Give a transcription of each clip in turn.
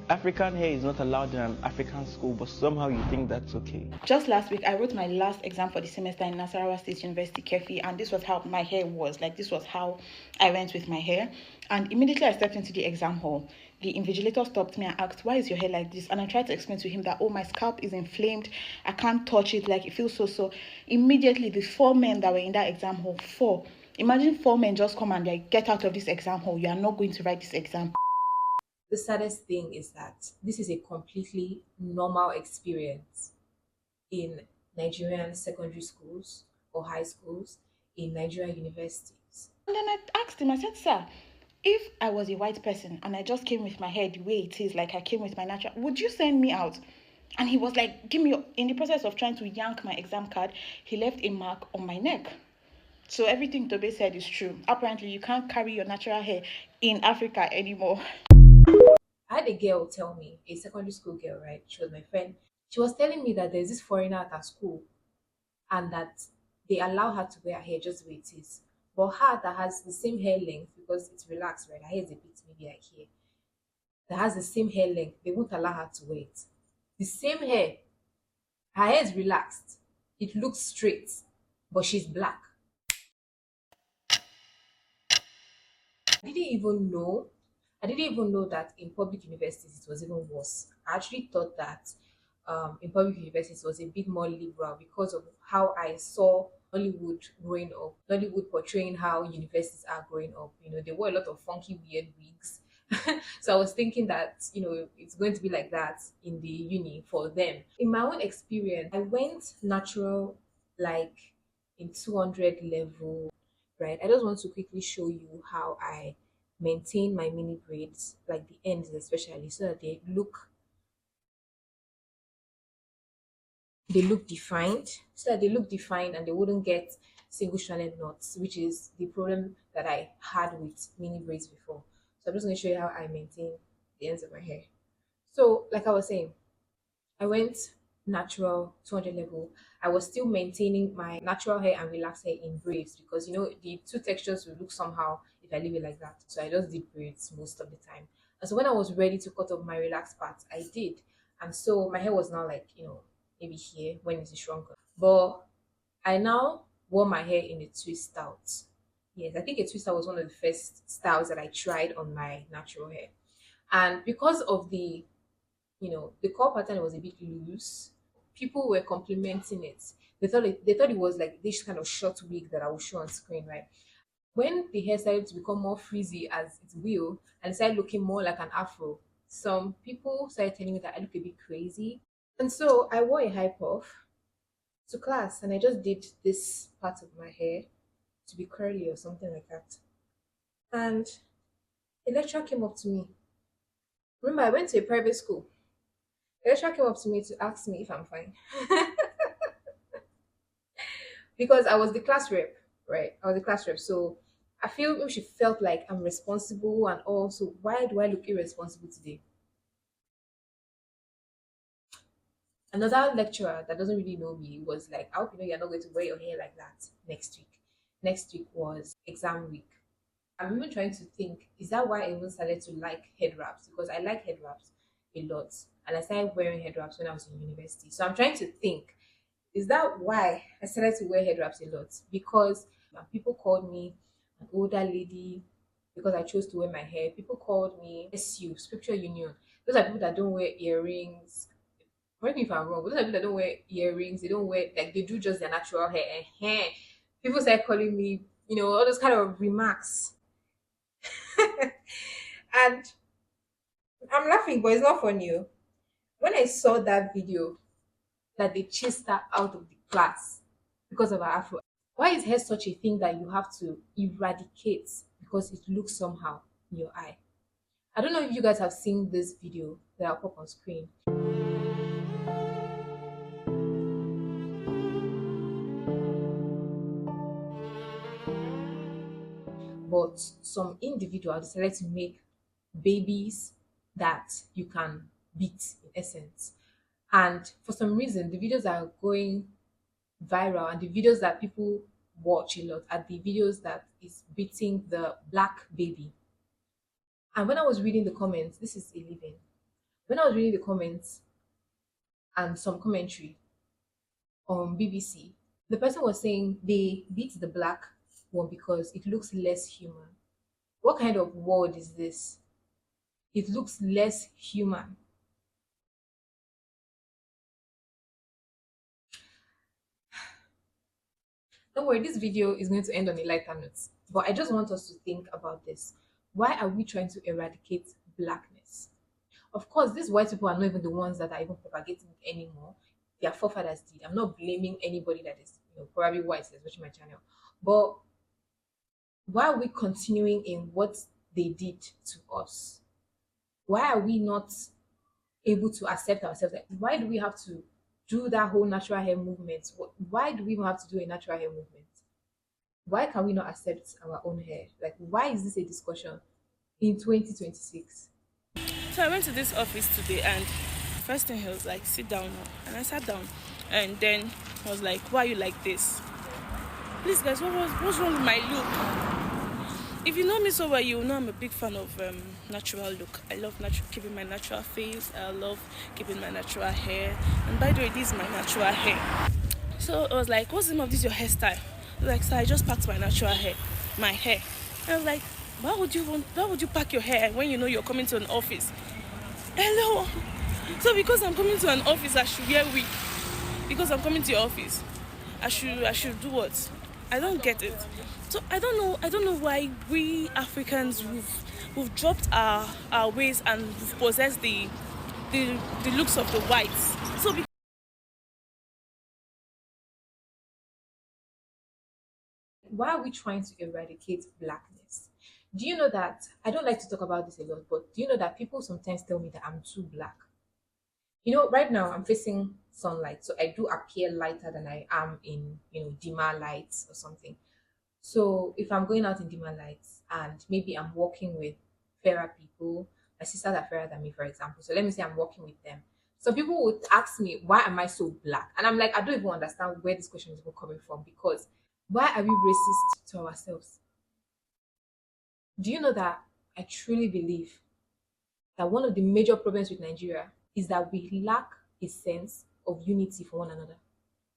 African hair is not allowed in an African school, but somehow you think that's okay. Just last week, I wrote my last exam for the semester in Nasarawa State University, Kefi, and this was how my hair was. Like, this was how I went with my hair. And immediately I stepped into the exam hall. The invigilator stopped me and asked, "Why is your hair like this?" And I tried to explain to him that, "Oh, my scalp is inflamed. I can't touch it. Like, it feels so." Immediately, the four men that were in that exam hall, imagine four men just come and like, "Get out of this exam hall. You are not going to write this exam." The saddest thing is that this is a completely normal experience in Nigerian secondary schools or high schools, in Nigerian universities. And then I asked him, I said, "Sir, if I was a white person and I just came with my hair the way it is, like I came with my natural, would you send me out?" And he was like, "Give me your," in the process of trying to yank my exam card, he left a mark on my neck. So everything Tobe said is true. Apparently, you can't carry your natural hair in Africa anymore. I had a girl tell me, a secondary school girl, right? She was my friend. She was telling me that there's this foreigner at her school and that they allow her to wear her hair just the way it is. But her that has the same hair length, because it's relaxed, right? Her hair is a bit maybe like here, that has the same hair length, they won't allow her to wear it. The same hair, her hair is relaxed, it looks straight, but she's black. I didn't even know. I didn't even know that in public universities it was even worse. I actually thought that in public universities it was a bit more liberal because of how I saw Hollywood growing up, Hollywood portraying how universities are growing up. You know, they wore a lot of funky, weird wigs. So I was thinking that, you know, it's going to be like that in the uni for them. In my own experience, I went natural like in 200 level, right? I just want to quickly show you how I maintain my mini braids, like the ends especially, so that they look defined, so that they look defined and they wouldn't get single stranded knots, which is the problem that I had with mini braids before. So I'm just going to show you how I maintain the ends of my hair. So like I was saying, I went natural 200 level. I was still maintaining my natural hair and relaxed hair in braids because, you know, the two textures will look somehow if I leave it like that. So I just did braids most of the time. And so when I was ready to cut off my relaxed part, I did. And so my hair was now like, you know, maybe here when it's shrunken. But I now wore my hair in a twist out. Yes, I think a twist out was one of the first styles that I tried on my natural hair. And because of the, you know, the curl pattern was a bit loose, people were complimenting it. They thought it was like this kind of short wig that I will show on screen, right? When the hair started to become more frizzy as it will and started looking more like an afro, some people started telling me that I look a bit crazy. And so I wore a high puff to class and I just did this part of my hair to be curly or something like that. And a lecturer came up to me. Remember, I went to a private school. The lecturer came up to me to ask me if I'm fine. Because I was the class rep, right? I was the class rep. So I feel she felt like I'm responsible and also why do I look irresponsible today? Another lecturer that doesn't really know me was like, I hope you know you're not going to wear your hair like that next week. Next week was exam week. I'm even trying to think, is that why I even started to like head wraps? Because I like head wraps a lot. And I started wearing head wraps when I was in university. So I'm trying to think, is that why I started to wear head wraps a lot? Because people called me an older lady because I chose to wear my hair. People called me SU, Scripture Union. Those are people that don't wear earrings. Correct me if I'm wrong, but those are people that don't wear earrings. They don't wear, like, they do just their natural hair. And hair. People started calling me, you know, all those kind of remarks. And I'm laughing, but it's not funny. Oh. When I saw that video that they chased her out of the class because of her afro, why is hair such a thing that you have to eradicate because it looks somehow in your eye? I don't know if you guys have seen this video that I'll pop on screen. But some individual decided to make babies that you can beat in essence. And for some reason, the videos are going viral and the videos that people watch a lot are the videos that is beating the black baby. And when I was reading the comments, this is a living. When I was reading the comments and some commentary on BBC, the person was saying they beat the black one because it looks less human. What kind of word is this? It looks less human. Don't worry, this video is going to end on a lighter note, but I just want us to think about this. Why are we trying to eradicate blackness? Of course, these white people are not even the ones that are even propagating it anymore. Their forefathers did. I'm not blaming anybody that is, probably white that's watching my channel. But why are we continuing in what they did to us? Why are we not able to accept ourselves? Like, why do we have to do that whole natural hair movement? Why do we even have to do a natural hair movement? Why can we not accept our own hair? Like, why is this a discussion in 2026? So I went to this office today, and first thing he was like, sit down now. And I sat down, and then I was like, why are you like this? Please guys, what's wrong with my look? If you know me so well, you know I'm a big fan of natural look. I love keeping my natural face. I love keeping my natural hair. And by the way, this is my natural hair. So I was like, what's the name of this your hairstyle? Like, so I just packed my natural hair, my hair. And I was like, why would you pack your hair when you know you're coming to an office? Hello. So because I'm coming to an office, I should wear wig. Because I'm coming to your office, I should do what? I don't get it. So I don't know why we Africans we've dropped our ways and we've possessed the looks of the whites. So why are we trying to eradicate blackness? Do you know that I don't like to talk about this a lot, but do you know that people sometimes tell me that I'm too black? Right now I'm facing sunlight, so I do appear lighter than I am in, dimmer lights or something. So if I'm going out in dimmer lights and maybe I'm walking with fairer people, my sisters are fairer than me, for example. So let me say I'm walking with them. So people would ask me, why am I so black? And I'm like, I don't even understand where this question is even coming from, because why are we racist to ourselves? Do you know that I truly believe that one of the major problems with Nigeria is that we lack a sense of unity for one another.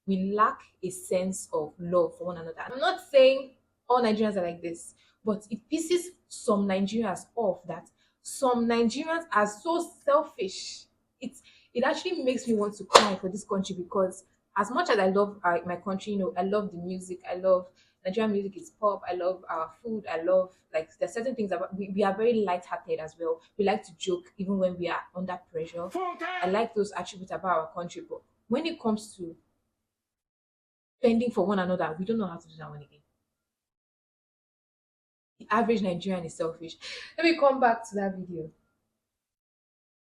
We lack a sense of love for one another. I'm not saying all Nigerians are like this, but it pisses some Nigerians off that some Nigerians are so selfish. It actually makes me want to cry for this country, because as much as I love my country, I love the music, I love Nigerian music is pop, I love our food, I love, like, there's certain things about we are very light-hearted as well. We like to joke even when we are under pressure. I like those attributes about our country, but when it comes to spending for one another, we don't know how to do that one again. The average Nigerian is selfish. Let me come back to that video.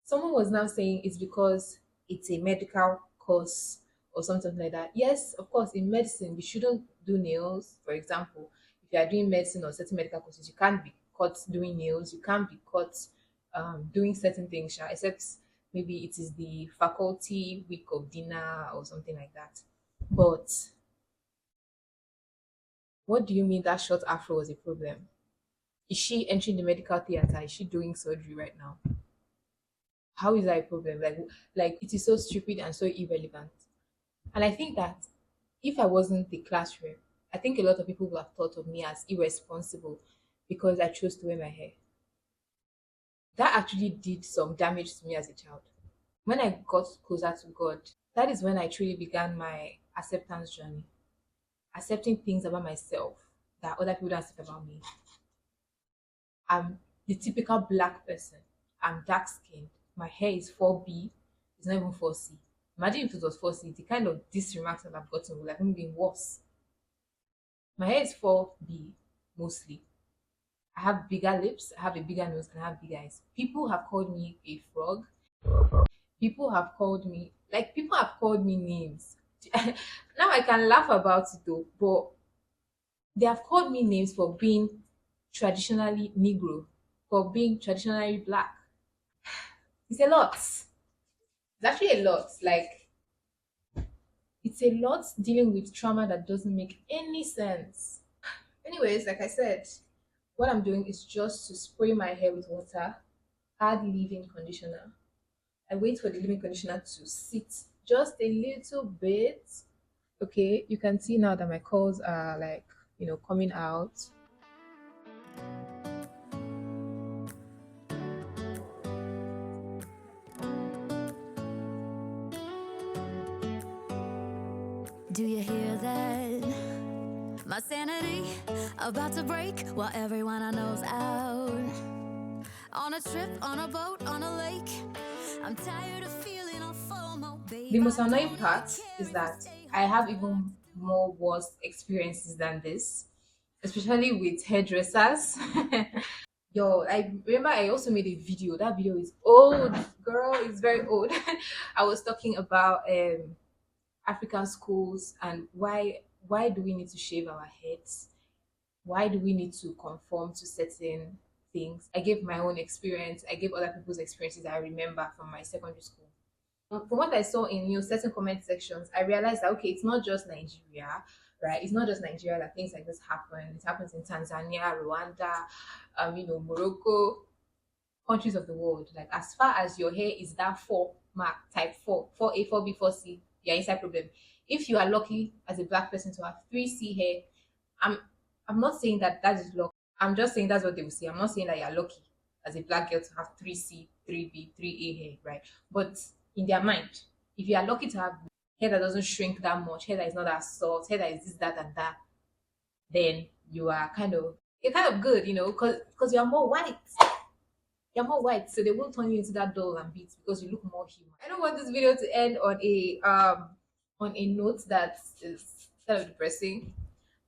Someone was now saying it's because it's a medical course or something like that. Yes, of course, in medicine, we shouldn't do nails. For example, if you are doing medicine or certain medical courses, you can't be caught doing nails. You can't be caught doing certain things, except maybe it is the faculty week of dinner or something like that. But what do you mean that short afro was a problem? Is she entering the medical theater? Is she doing surgery right now? How is that a problem? Like it is so stupid and so irrelevant. And I think that if I wasn't the class rep, I think a lot of people would have thought of me as irresponsible because I chose to wear my hair. That actually did some damage to me as a child. When I got closer to God, that is when I truly began my acceptance journey. Accepting things about myself that other people don't accept about me. I'm the typical black person. I'm dark skinned. My hair is 4B. It's not even 4C. Imagine if it was 4C, the kind of disremarks that I've gotten would have even been worse. My hair is 4B mostly. I have bigger lips, I have a bigger nose, and I have big eyes. People have called me a frog. People have called me names. Now I can laugh about it though, but they have called me names for being traditionally Negro, for being traditionally black. It's a lot. It's actually a lot. Like, it's a lot dealing with trauma that doesn't make any sense. Anyways, like I said, what I'm doing is just to spray my hair with water, add leave-in conditioner, I wait for the leave-in conditioner to sit just a little bit. Okay, you can see now that my curls are like, coming out. Do you hear that? My sanity about to break while everyone I know's out. On a trip, on a boat, on a lake. I'm tired of feeling all FOMO, babe. The most annoying part is that I have even more worse experiences than this, especially with hairdressers. Yo, I remember I also made a video. That video is old, girl. It's very old. I was talking about African schools and why do we need to shave our heads? Why do we need to conform to certain things? I gave my own experience. I gave other people's experiences I remember from my secondary school. From what I saw in certain comment sections, I realized that okay, it's not just Nigeria, right? It's not just Nigeria that things like this happen. It happens in Tanzania, Rwanda, Morocco, countries of the world. Like as far as your hair is that 4 mark, type 4, 4A, 4B, 4C, you're inside problem. If you are lucky as a black person to have 3C hair, I'm not saying that is luck. I'm just saying that's what they will say. I'm not saying that you're lucky as a black girl to have 3C, 3B, 3A hair, right? But in their mind, if you are lucky to have hair that doesn't shrink that much, hair that is not that soft, hair that is this, that, and that, then you're kind of good, because you're more white. You're more white, so they won't turn you into that dull and beat because you look more human. I don't want this video to end on a note that is kind of depressing,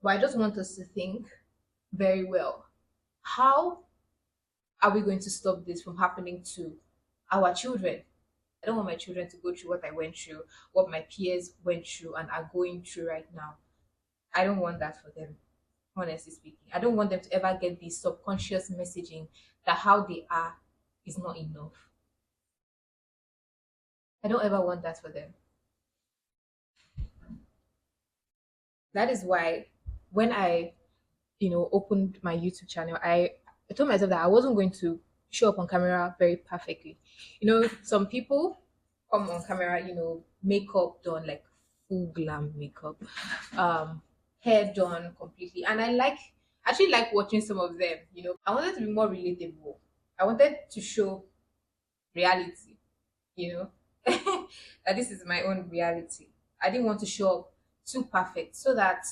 but I just want us to think very well. How are we going to stop this from happening to our children? I don't want my children to go through what I went through, what my peers went through and are going through right now. I don't want that for them, honestly speaking. I don't want them to ever get this subconscious messaging that how they are is not enough. I don't ever want that for them. That is why when I, opened my YouTube channel, I told myself that I wasn't going to show up on camera very perfectly. Some people come on camera, makeup done, like full glam makeup, hair done completely. And I actually like watching some of them. I wanted to be more relatable. I wanted to show reality, that this is my own reality. I didn't want to show up too perfect so that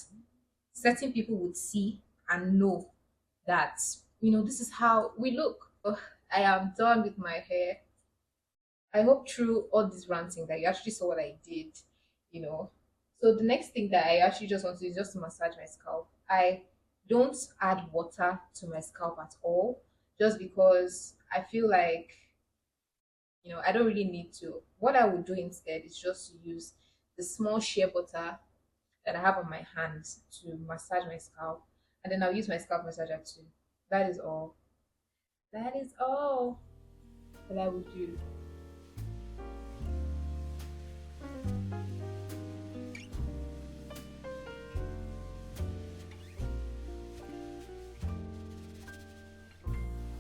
certain people would see and know that, this is how we look. I am done with my hair. I hope through all this ranting that you actually saw what I did, So the next thing that I actually just want to do is just to massage my scalp. I don't add water to my scalp at all, just because I feel like, I don't really need to. What I would do instead is just to use the small shea butter that I have on my hands to massage my scalp, and then I'll use my scalp massager too. That is all. That is all that I would do.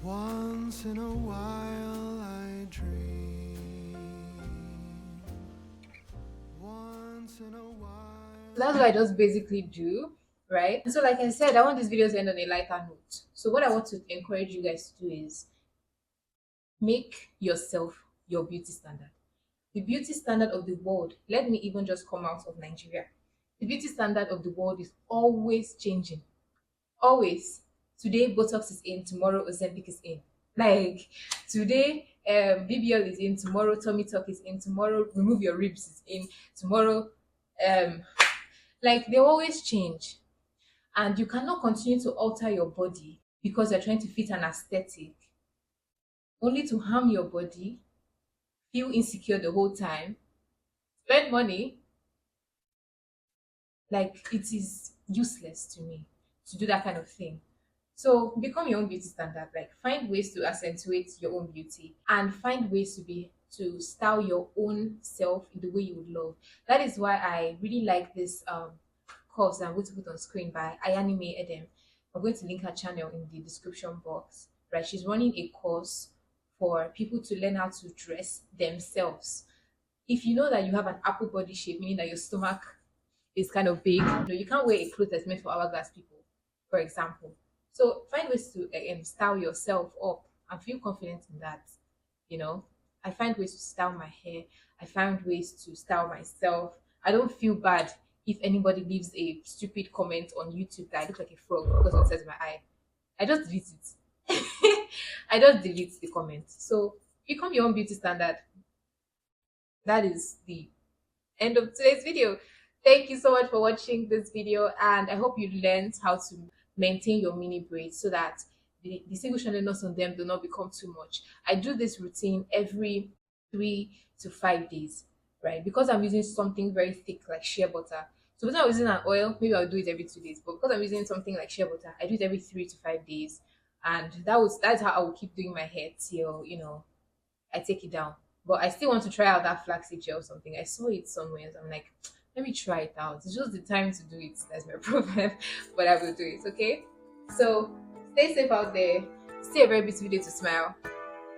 Once in a while I dream. Once in a while. That's what I just basically do, right? And so like I said, I want this video to end on a lighter note. So what I want to encourage you guys to do is make yourself your beauty standard. The beauty standard of the world, let me even just come out of Nigeria. The beauty standard of the world is always changing. Always. Today Botox is in, tomorrow Ozempic is in. Like today BBL is in, tomorrow tummy tuck is in, tomorrow remove your ribs is in, tomorrow like they always change. And you cannot continue to alter your body because you're trying to fit an aesthetic, only to harm your body, feel insecure the whole time, spend money. Like it is useless to me to do that kind of thing. So become your own beauty standard. Like find ways to accentuate your own beauty and find ways to style your own self in the way you would love. That is why I really like this course I'm going to put on screen by Ayanime Edem. I'm going to link her channel in the description box. Right, she's running a course for people to learn how to dress themselves. If you know that you have an apple body shape, meaning that your stomach is kind of big, you can't wear a clothes that's meant for hourglass people, for example. So find ways to style yourself up and feel confident in that. You know, I find ways to style my hair. I find ways to style myself. I don't feel bad if anybody leaves a stupid comment on YouTube that I look like a frog because it says my eye. I just delete it. I just delete the comment. So become your own beauty standard. That is the end of today's video. Thank you so much for watching this video, and I hope you learned how to maintain your mini braids so that the single channel knots on them do not become too much. I do this routine every 3 to 5 days, right? Because I'm using something very thick like shea butter. So because I'm using an oil, maybe I'll do it every 2 days. But because I'm using something like shea butter, I do it every 3 to 5 days. And that's how I will keep doing my hair till, I take it down. But I still want to try out that flaxseed gel or something. I saw it somewhere, so I'm like, let me try it out. It's just the time to do it. That's my problem. But I will do it, okay? So stay safe out there. Stay a very beautiful day to smile.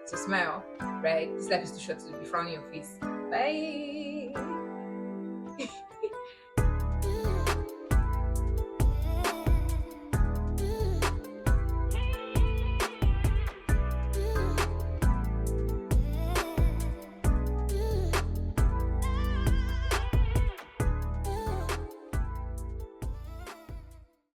To smile, right? This life is too short to be frowning your face. Bye.